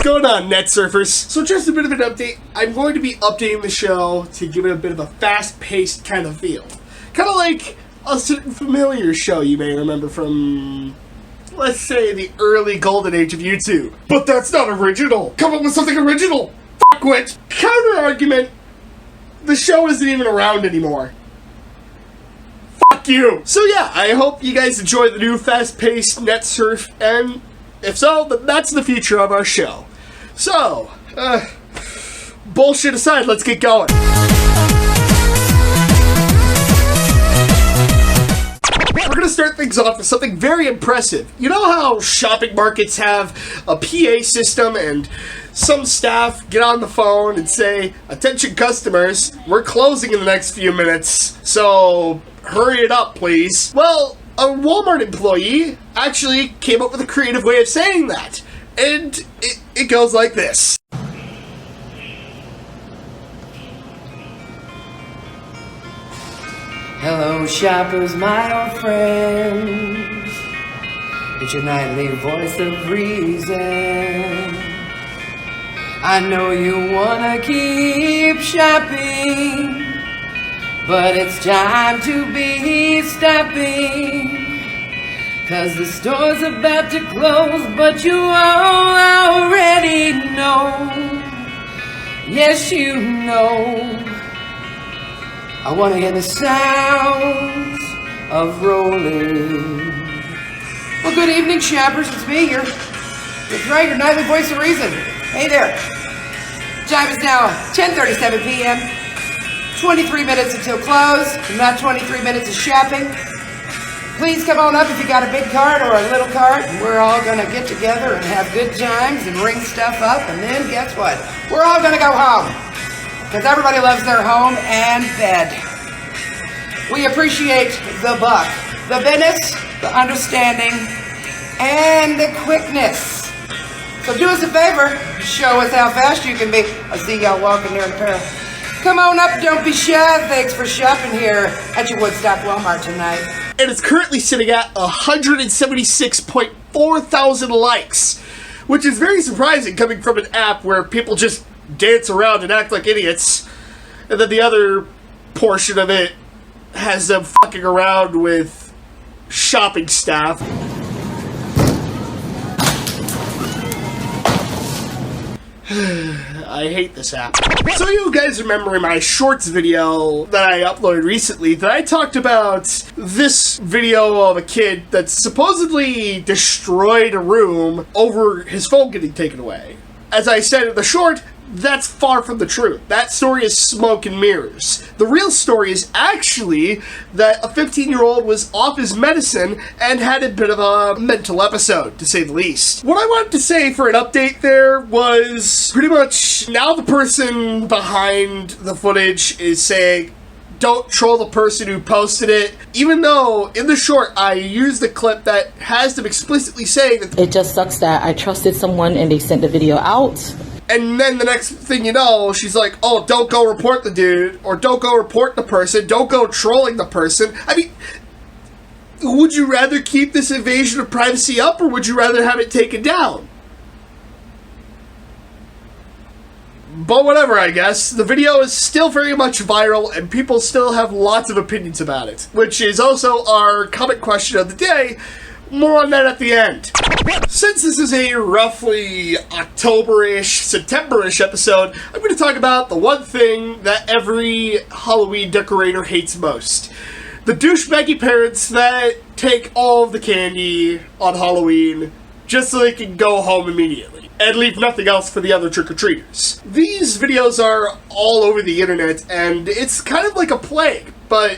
going on, Netsurfers? So just a bit of an update. I'm going to be updating the show to give it a bit of a fast-paced kind of feel. Kind of like a certain familiar show you may remember from, let's say, the early golden age of YouTube. But that's not original. Come up with something original. Fuck it. Counter-argument. The show isn't even around anymore. Fuck you. So yeah, I hope you guys enjoy the new fast-paced Netsurf, and if so, then that's the future of our show. So, bullshit aside, let's get going. We're going to start things off with something very impressive. You know how shopping markets have a PA system and some staff get on the phone and say, "Attention customers, we're closing in the next few minutes, so hurry it up, please." Well, a Walmart employee actually came up with a creative way of saying that. And it goes like this. Hello shoppers, my old friends. It's your nightly voice of reason. I know you wanna keep shopping, but it's time to be stopping. 'Cause the store's about to close, but you all already know. Yes, you know. I wanna hear the sounds of rolling. Well, good evening, shoppers. It's me, your nightly voice of reason. Hey there. Time is now 10:37 p.m. 23 minutes until close, not 23 minutes of shopping. Please come on up if you got a big cart or a little cart, and we're all gonna get together and have good times and ring stuff up, and then guess what? We're all gonna go home, because everybody loves their home and bed. We appreciate the buck, the business, the understanding, and the quickness. So do us a favor, show us how fast you can be. I see y'all walking there in a pair. Come on up, don't be shy. Thanks for shopping here at your Woodstock Walmart tonight. And it's currently sitting at 176.4 thousand likes, which is very surprising coming from an app where people just dance around and act like idiots, and then the other portion of it has them fucking around with shopping staff. I hate this app. So you guys remember in my shorts video that I uploaded recently that I talked about this video of a kid that supposedly destroyed a room over his phone getting taken away. As I said in the short, that's far from the truth. That story is smoke and mirrors. The real story is actually that a 15-year-old was off his medicine and had a bit of a mental episode, to say the least. What I wanted to say for an update there was pretty much now the person behind the footage is saying, don't troll the person who posted it, even though in the short I used the clip that has them explicitly saying that it just sucks that I trusted someone and they sent the video out. And then the next thing you know, she's like, oh, don't go report the dude, or don't go report the person, don't go trolling the person. I mean, would you rather keep this invasion of privacy up, or would you rather have it taken down? But whatever, I guess. The video is still very much viral, and people still have lots of opinions about it, which is also our comment question of the day. More on that at the end. Since this is a roughly October-ish, September-ish episode, I'm going to talk about the one thing that every Halloween decorator hates most. The douchebaggy parents that take all of the candy on Halloween just so they can go home immediately and leave nothing else for the other trick-or-treaters. These videos are all over the internet, and it's kind of like a plague, but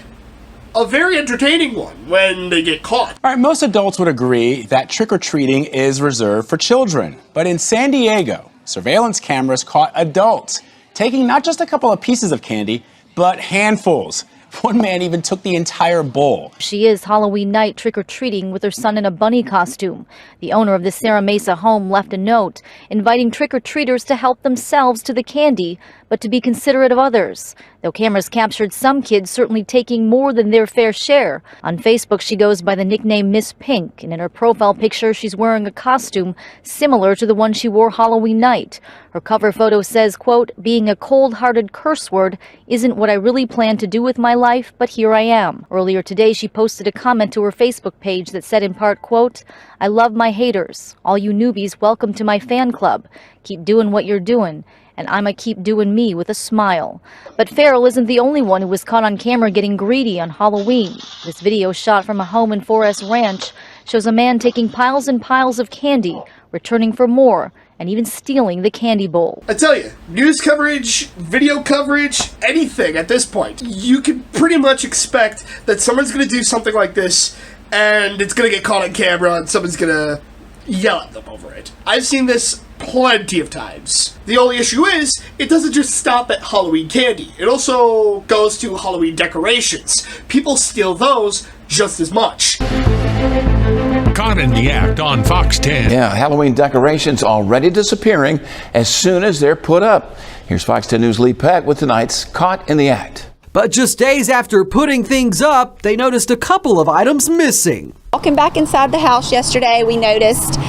a very entertaining one when they get caught. All right, most adults would agree that trick-or-treating is reserved for children. But in San Diego, surveillance cameras caught adults taking not just a couple of pieces of candy, but handfuls. One man even took the entire bowl. She is Halloween night trick-or-treating with her son in a bunny costume. The owner of the Serra Mesa home left a note inviting trick-or-treaters to help themselves to the candy, but to be considerate of others. though cameras captured some kids certainly taking more than their fair share. On Facebook, she goes by the nickname Miss Pink, and in her profile picture, she's wearing a costume similar to the one she wore Halloween night. Her cover photo says, quote, "Being a cold-hearted curse word isn't what I really plan to do with my life, but here I am." Earlier today, she posted a comment to her Facebook page that said in part, quote, "I love my haters. All you newbies, welcome to my fan club. Keep doing what you're doing. And I'ma keep doing me," with a smile. But Farrell isn't the only one who was caught on camera getting greedy on Halloween. This video shot from a home in Forest Ranch shows a man taking piles and piles of candy, returning for more, and even stealing the candy bowl. I tell you, news coverage, video coverage, anything at this point, you can pretty much expect that someone's going to do something like this and it's going to get caught on camera and someone's going to yell at them over it. I've seen this plenty of times. The only issue is, it doesn't just stop at Halloween candy. It also goes to Halloween decorations. People steal those just as much. Caught in the act on Fox 10. Yeah, Halloween decorations already disappearing as soon as they're put up. Here's Fox 10 News' Lee Peck with tonight's Caught in the Act. But just days after putting things up, they noticed a couple of items missing. Walking back inside the house yesterday, we noticed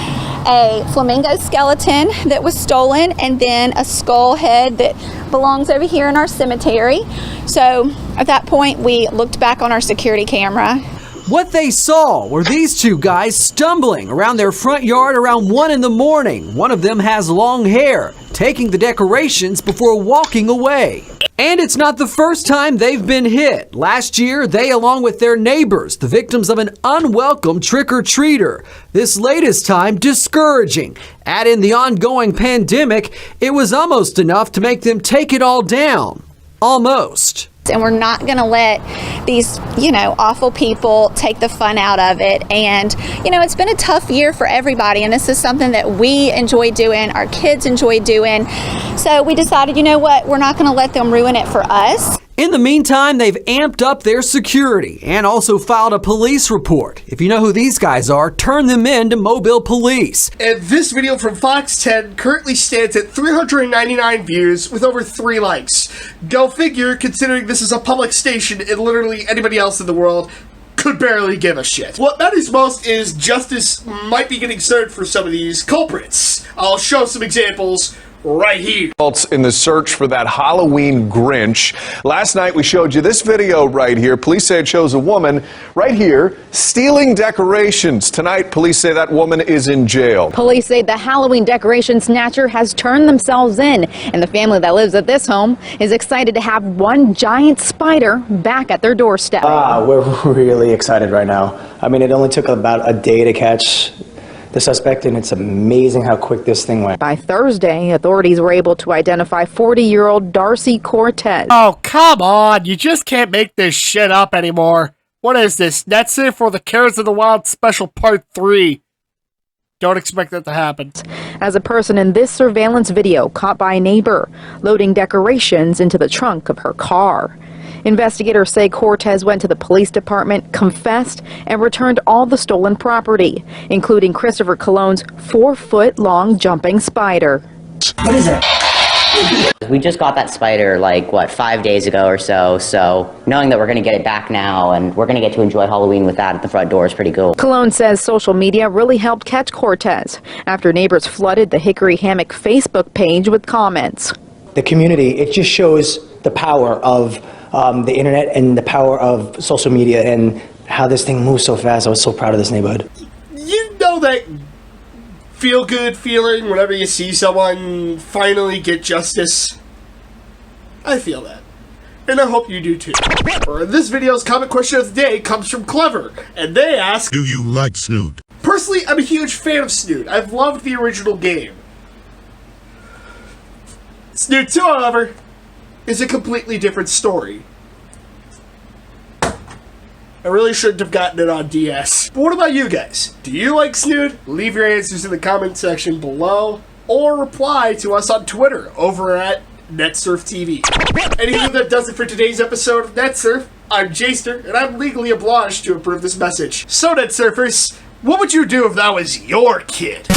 a flamingo skeleton that was stolen and then a skull head that belongs over here in our cemetery. So at that point, we looked back on our security camera. What they saw were these two guys stumbling around their front yard around 1 in the morning. One of them has long hair, taking the decorations before walking away. And it's not the first time they've been hit. Last year, they, along with their neighbors, the victims of an unwelcome trick-or-treater. This latest time, discouraging. Add in the ongoing pandemic, it was almost enough to make them take it all down. Almost. And we're not going to let these, awful people take the fun out of it. And, it's been a tough year for everybody. And this is something that we enjoy doing, our kids enjoy doing. So we decided, we're not going to let them ruin it for us. In the meantime, they've amped up their security and also filed a police report. If you know who these guys are, turn them in to Mobile Police. And this video from Fox 10 currently stands at 399 views with over 3 likes. Go figure, considering this is a public station and literally anybody else in the world could barely give a shit. What matters most is justice might be getting served for some of these culprits. I'll show some examples right here. In the search for that Halloween Grinch. Last night we showed you this video right here. Police say it shows a woman right here stealing decorations. Tonight police say that woman is in jail. Police say the Halloween decoration snatcher has turned themselves in, and the family that lives at this home is excited to have one giant spider back at their doorstep. We're really excited right now. I mean, it only took about a day to catch the suspect, and it's amazing how quick this thing went. By Thursday, authorities were able to identify 40-year-old Darcy Cortez. Oh, come on. You just can't make this shit up anymore. What is this? Netsurf or the Cares of the Wild Special Part 3? Don't expect that to happen. As a person in this surveillance video caught by a neighbor loading decorations into the trunk of her car. Investigators say Cortez went to the police department, confessed, and returned all the stolen property, including Christopher Cologne's 4-foot-long jumping spider. What is it? We just got that spider 5 days ago or so, so knowing that we're going to get it back now and we're going to get to enjoy Halloween with that at the front door is pretty cool. Cologne says social media really helped catch Cortez after neighbors flooded the Hickory Hammock Facebook page with comments. The community, it just shows the power of the internet and the power of social media and how this thing moves so fast. I was so proud of this neighborhood. You know that feel-good feeling whenever you see someone finally get justice? I feel that. And I hope you do too. This video's comment question of the day comes from Clever, and they ask, Do you like Snoot? Personally, I'm a huge fan of Snoot. I've loved the original game. Snoot 2, however, is a completely different story. I really shouldn't have gotten it on DS. But what about you guys? Do you like Snoot? Leave your answers in the comment section below, or reply to us on Twitter over at Netsurf TV. Anywho, that does it for today's episode of Netsurf. I'm Jaster, and I'm legally obliged to approve this message. So, Netsurfers, what would you do if that was your kid?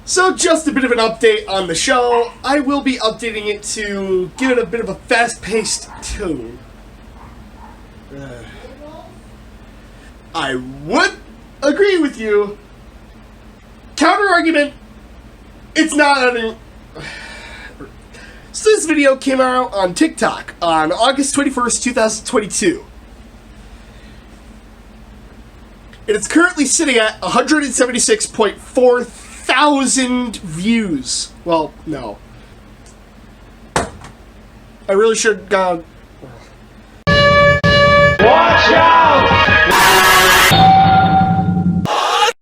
So just a bit of an update on the show. I will be updating it to give it a bit of a fast-paced tone. I would agree with you. Counter-argument, it's not any... So this video came out on TikTok on August 21st, 2022. And it's currently sitting at 176.4 thousand views. Well, no. I really should have gone... Watch out!